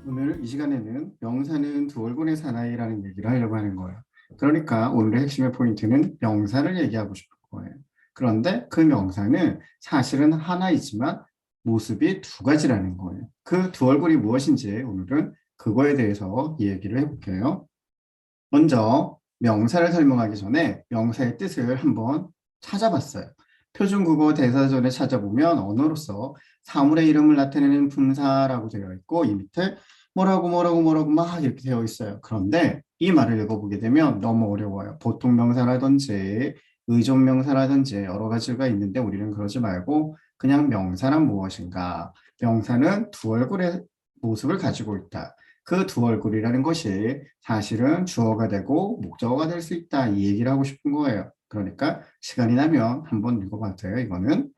오늘 이 시간에는 명사는 두 얼굴의 사나이라는 얘기를 하려고 하는 거예요. 그러니까 오늘의 핵심의 포인트는 명사를 얘기하고 싶은 거예요. 그런데 그 명사는 사실은 하나이지만 모습이 두 가지라는 거예요. 그 두 얼굴이 무엇인지 오늘은 그거에 대해서 얘기를 해볼게요. 먼저 명사를 설명하기 전에 명사의 뜻을 한번 찾아봤어요. 표준국어 대사전에 찾아보면 언어로서 사물의 이름을 나타내는 분사라고 되어 있고 이 밑에 뭐라고 막 이렇게 되어 있어요. 그런데 이 말을 읽어보게 되면 너무 어려워요. 보통 명사라든지 의존 명사라든지 여러 가지가 있는데 우리는 그러지 말고 그냥 명사란 무엇인가? 명사는 두 얼굴의 모습을 가지고 있다. 그 두 얼굴이라는 것이 사실은 주어가 되고 목적어가 될 수 있다. 이 얘기를 하고 싶은 거예요. 그러니까 시간이 나면 한번 읽어봐도 돼요. 이거는.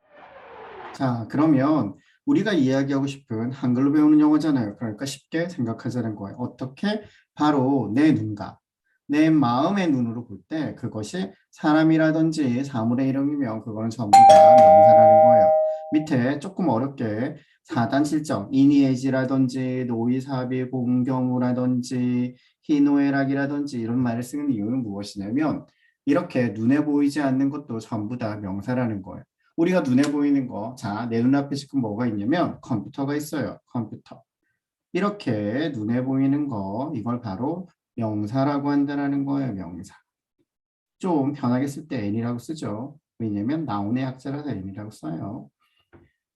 자, 그러면 우리가 이야기하고 싶은 한글로 배우는 영어잖아요. 그러니까 쉽게 생각하자는 거예요. 어떻게? 바로 내 눈과 내 마음의 눈으로 볼 때 그것이 사람이라든지 사물의 이름이면 그거는 전부 다 명사라는 거예요. 밑에 조금 어렵게 사단칠정, 이니에지라든지 노이사비 공경우라든지 희노애락이라든지 이런 말을 쓰는 이유는 무엇이냐면 이렇게 눈에 보이지 않는 것도 전부 다 명사라는 거예요. 우리가 눈에 보이는 거, 자, 내 눈앞에 지금 뭐가 있냐면 컴퓨터가 있어요. 컴퓨터. 이렇게 눈에 보이는 거, 이걸 바로 명사라고 한다는 거예요. 명사. 좀 편하게 쓸 때 n이라고 쓰죠. 왜냐면 나온의 약자라서 n이라고 써요.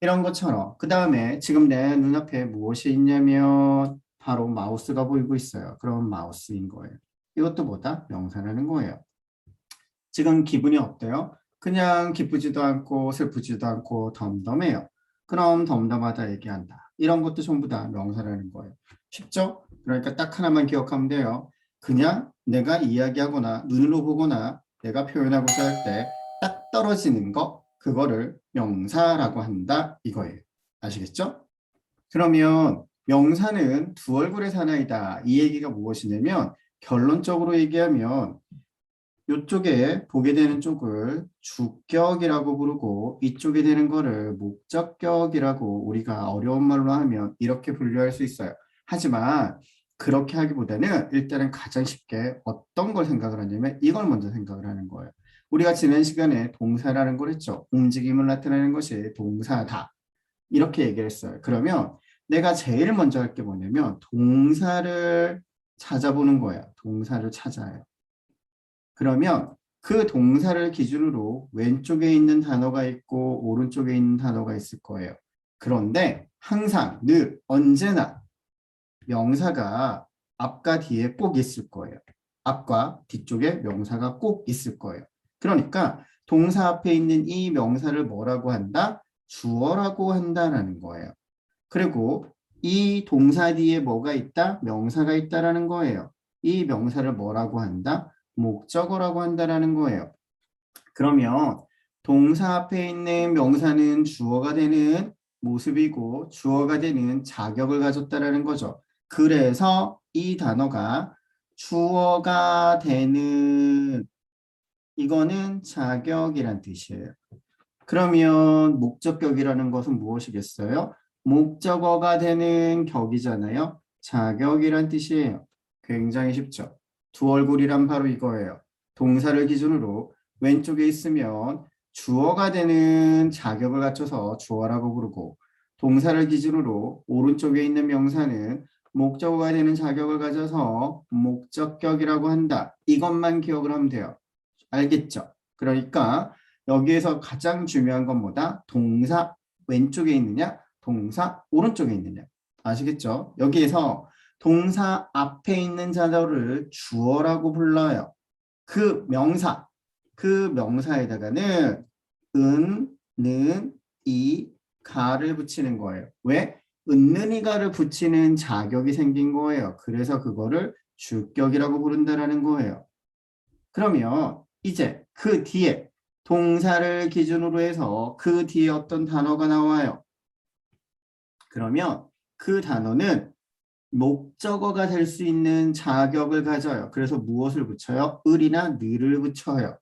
이런 것처럼 그 다음에 지금 내 눈앞에 무엇이 있냐면 바로 마우스가 보이고 있어요. 그럼 마우스인 거예요. 이것도 뭐다? 명사라는 거예요. 지금 기분이 어때요? 그냥 기쁘지도 않고 슬프지도 않고 덤덤해요. 그럼 덤덤하다 얘기한다. 이런 것도 전부 다 명사라는 거예요. 쉽죠? 그러니까 딱 하나만 기억하면 돼요. 그냥 내가 이야기하거나 눈으로 보거나 내가 표현하고자 할 때 딱 떨어지는 거 그거를 명사라고 한다 이거예요. 아시겠죠? 그러면 명사는 두 얼굴의 사나이다. 이 얘기가 무엇이냐면 결론적으로 얘기하면 이쪽에 보게 되는 쪽을 주격이라고 부르고 이쪽에 되는 거를 목적격이라고 우리가 어려운 말로 하면 이렇게 분류할 수 있어요. 하지만 그렇게 하기보다는 일단은 가장 쉽게 어떤 걸 생각을 하냐면 이걸 먼저 생각을 하는 거예요. 우리가 지난 시간에 동사라는 걸 했죠. 움직임을 나타내는 것이 동사다. 이렇게 얘기를 했어요. 그러면 내가 제일 먼저 할 게 뭐냐면 동사를 찾아보는 거야. 동사를 찾아요. 그러면 그 동사를 기준으로 왼쪽에 있는 단어가 있고 오른쪽에 있는 단어가 있을 거예요. 그런데 항상 늘 언제나 명사가 앞과 뒤에 꼭 있을 거예요. 앞과 뒤쪽에 명사가 꼭 있을 거예요. 그러니까 동사 앞에 있는 이 명사를 뭐라고 한다? 주어라고 한다는 거예요. 그리고 이 동사 뒤에 뭐가 있다? 명사가 있다라는 거예요. 이 명사를 뭐라고 한다? 목적어라고 한다라는 거예요. 그러면 동사 앞에 있는 명사는 주어가 되는 모습이고 주어가 되는 자격을 가졌다라는 거죠. 그래서 이 단어가 주어가 되는 이거는 자격이란 뜻이에요. 그러면 목적격이라는 것은 무엇이겠어요? 목적어가 되는 격이잖아요. 자격이란 뜻이에요. 굉장히 쉽죠. 두 얼굴이란 바로 이거예요. 동사를 기준으로 왼쪽에 있으면 주어가 되는 자격을 갖춰서 주어라고 부르고 동사를 기준으로 오른쪽에 있는 명사는 목적어가 되는 자격을 가져서 목적격이라고 한다. 이것만 기억을 하면 돼요. 알겠죠? 그러니까 여기에서 가장 중요한 건 뭐다? 동사 왼쪽에 있느냐? 동사 오른쪽에 있느냐? 아시겠죠? 여기에서 동사 앞에 있는 자료를 주어라고 불러요. 그 명사에다가는 은, 는, 이, 가를 붙이는 거예요. 왜? 은는 이가를 붙이는 자격이 생긴 거예요. 그래서 그거를 주격이라고 부른다라는 거예요. 그러면 이제 그 뒤에 동사를 기준으로 해서 그 뒤에 어떤 단어가 나와요. 그러면 그 단어는 목적어가 될 수 있는 자격을 가져요. 그래서 무엇을 붙여요? 을이나 느를 붙여요.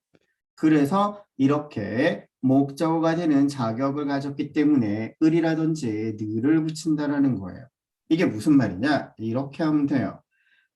그래서 이렇게 목적어가 되는 자격을 가졌기 때문에 을이라든지 느를 붙인다라는 거예요. 이게 무슨 말이냐? 이렇게 하면 돼요.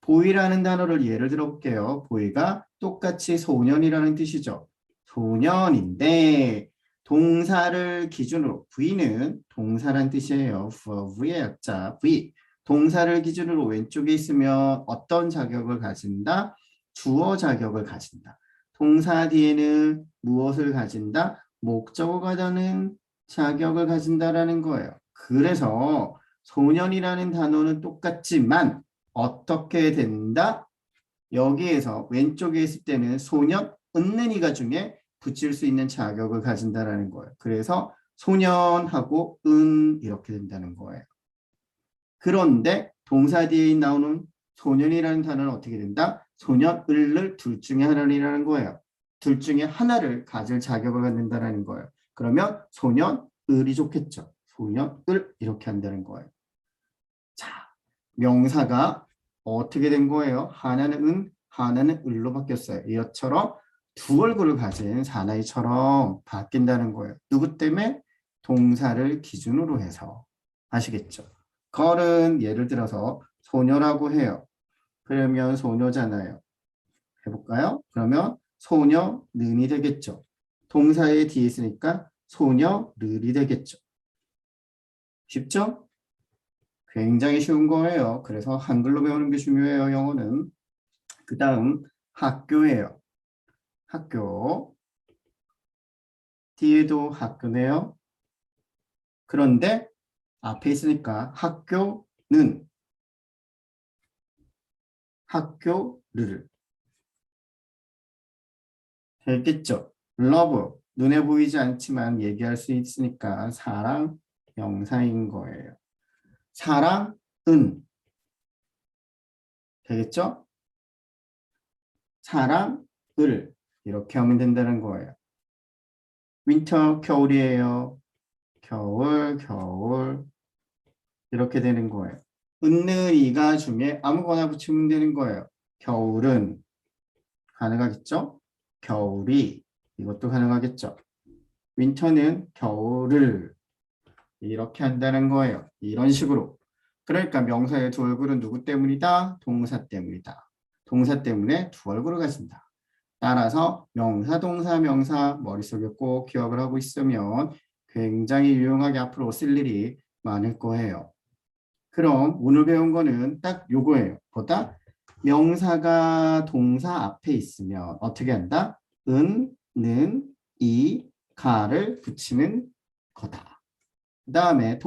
보이라는 단어를 예를 들어 볼게요. 보이가 똑같이 소년이라는 뜻이죠. 소년인데 동사를 기준으로 V는 동사란 뜻이에요. V의 약자 V. 동사를 기준으로 왼쪽에 있으면 어떤 자격을 가진다? 주어 자격을 가진다. 동사 뒤에는 무엇을 가진다? 목적어가 되는 자격을 가진다라는 거예요. 그래서 소년이라는 단어는 똑같지만 어떻게 된다? 여기에서 왼쪽에 있을 때는 소년, 은는이가 중에 붙일 수 있는 자격을 가진다라는 거예요. 그래서 소년하고 이렇게 된다는 거예요. 그런데 동사 뒤에 나오는 소년이라는 단어는 어떻게 된다? 소년, 을을 둘 중에 하나라는 거예요. 둘 중에 하나를 가질 자격을 갖는다는 거예요. 그러면 소년, 을이 좋겠죠. 소년, 을 이렇게 한다는 거예요. 자, 명사가 어떻게 된 거예요? 하나는 하나는 을로 바뀌었어요. 이것처럼 두 얼굴을 가진 사나이처럼 바뀐다는 거예요. 누구 때문에? 동사를 기준으로 해서. 아시겠죠? 걸은 예를 들어서 소녀라고 해요. 그러면 소녀잖아요. 해볼까요? 그러면 소녀, 는이 되겠죠. 동사의 뒤에 있으니까 소녀, 는이 되겠죠. 쉽죠? 굉장히 쉬운 거예요. 그래서 한글로 배우는 게 중요해요. 영어는. 그 다음 학교예요. 학교. 뒤에도 학교네요. 그런데 앞에 있으니까 학교는 학교를 되겠죠. love 눈에 보이지 않지만 얘기할 수 있으니까 사랑 명사인 거예요. 사랑은 되겠죠? 사랑을 이렇게 하면 된다는 거예요. 윈터 겨울이에요. 겨울 이렇게 되는 거예요. 은는이가 중에 아무거나 붙이면 되는 거예요. 겨울은 가능하겠죠? 겨울이 이것도 가능하겠죠? 윈터는 겨울을 이렇게 한다는 거예요. 이런 식으로. 그러니까 명사의 두 얼굴은 누구 때문이다? 동사 때문이다. 동사 때문에 두 얼굴을 가진다. 따라서 명사, 동사, 명사 머릿속에 꼭 기억을 하고 있으면 굉장히 유용하게 앞으로 쓸 일이 많을 거예요. 그럼 오늘 배운 거는 딱 요거예요. 보다 명사가 동사 앞에 있으면 어떻게 한다? 는, 이, 가를 붙이는 거다. 그 다음에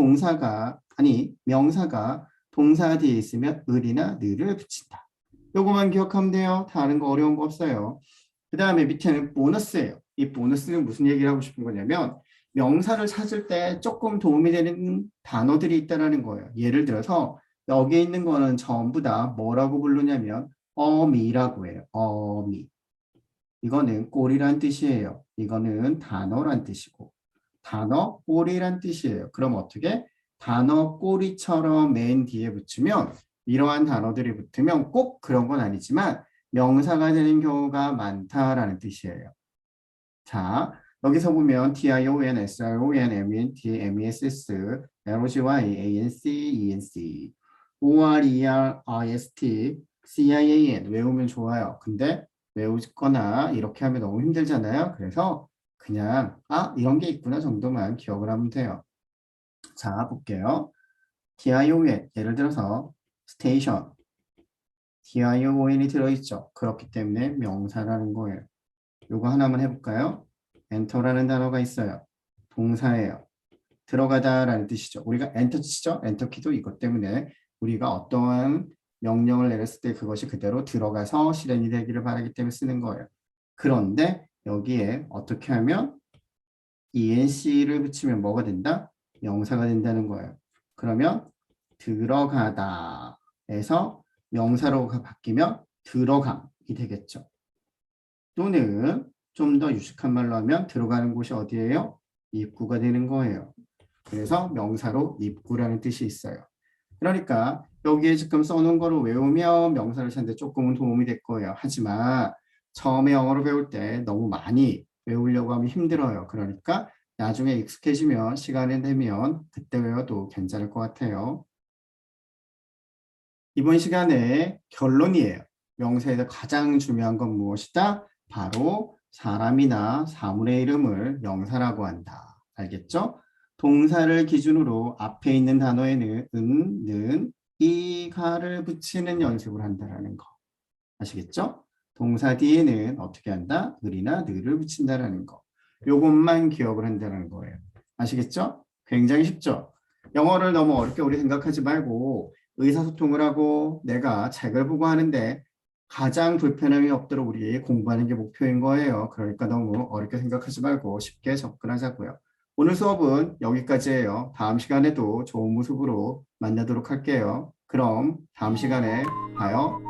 명사가 동사 뒤에 있으면 을이나 느를 붙인다. 요거만 기억하면 돼요. 다른 거 어려운 거 없어요. 그 다음에 밑에는 보너스예요. 이 보너스는 무슨 얘기를 하고 싶은 거냐면 명사를 찾을 때 조금 도움이 되는 단어들이 있다는 거예요. 예를 들어서 여기 있는 거는 전부 다 뭐라고 부르냐면 어미라고 해요. 어미. 이거는 꼴이란 뜻이에요. 이거는 단어란 뜻이고 단어 꼬리란 뜻이에요. 그럼 어떻게? 단어 꼬리처럼 맨 뒤에 붙이면 이러한 단어들이 붙으면 꼭 그런 건 아니지만 명사가 되는 경우가 많다라는 뜻이에요. 자, 여기서 보면 tion, sron, ment, mess, lgy, anc, enc, or, er, ist, cian 외우면 좋아요. 근데 외우거나 이렇게 하면 너무 힘들잖아요. 그래서 그냥 이런 게 있구나 정도만 기억을 하면 돼요. 자, 볼게요. tion, 예를 들어서 station, tion이 들어있죠. 그렇기 때문에 명사라는 거예요. 요거 하나만 해볼까요? 엔터라는 단어가 있어요. 동사예요. 들어가다라는 뜻이죠. 우리가 엔터 치죠? 엔터키도 이것 때문에 우리가 어떠한 명령을 내렸을 때 그것이 그대로 들어가서 실행이 되기를 바라기 때문에 쓰는 거예요. 그런데 여기에 어떻게 하면 ENC를 붙이면 뭐가 된다? 명사가 된다는 거예요. 그러면 들어가다에서 명사로 바뀌면 들어감이 되겠죠. 또는 좀 더 유식한 말로 하면 들어가는 곳이 어디예요? 입구가 되는 거예요. 그래서 명사로 입구라는 뜻이 있어요. 그러니까 여기에 지금 써놓은 거를 외우면 명사를 찾는데 조금은 도움이 될 거예요. 하지만 처음에 영어로 배울 때 너무 많이 외우려고 하면 힘들어요. 그러니까 나중에 익숙해지면 시간이 되면 그때 외워도 괜찮을 것 같아요. 이번 시간에 결론이에요. 명사에서 가장 중요한 건 무엇이다? 바로 사람이나 사물의 이름을 명사라고 한다. 알겠죠? 동사를 기준으로 앞에 있는 단어에는 은, 는, 이, 가를 붙이는 연습을 한다는 거. 아시겠죠? 동사 뒤에는 어떻게 한다? 을이나 느를 붙인다는 거. 요것만 기억을 한다는 거예요. 아시겠죠? 굉장히 쉽죠? 영어를 너무 어렵게 우리 생각하지 말고 의사소통을 하고 내가 책을 보고 하는데 가장 불편함이 없도록 우리 공부하는 게 목표인 거예요. 그러니까 너무 어렵게 생각하지 말고 쉽게 접근하자고요. 오늘 수업은 여기까지예요. 다음 시간에도 좋은 모습으로 만나도록 할게요. 그럼 다음 시간에 봐요.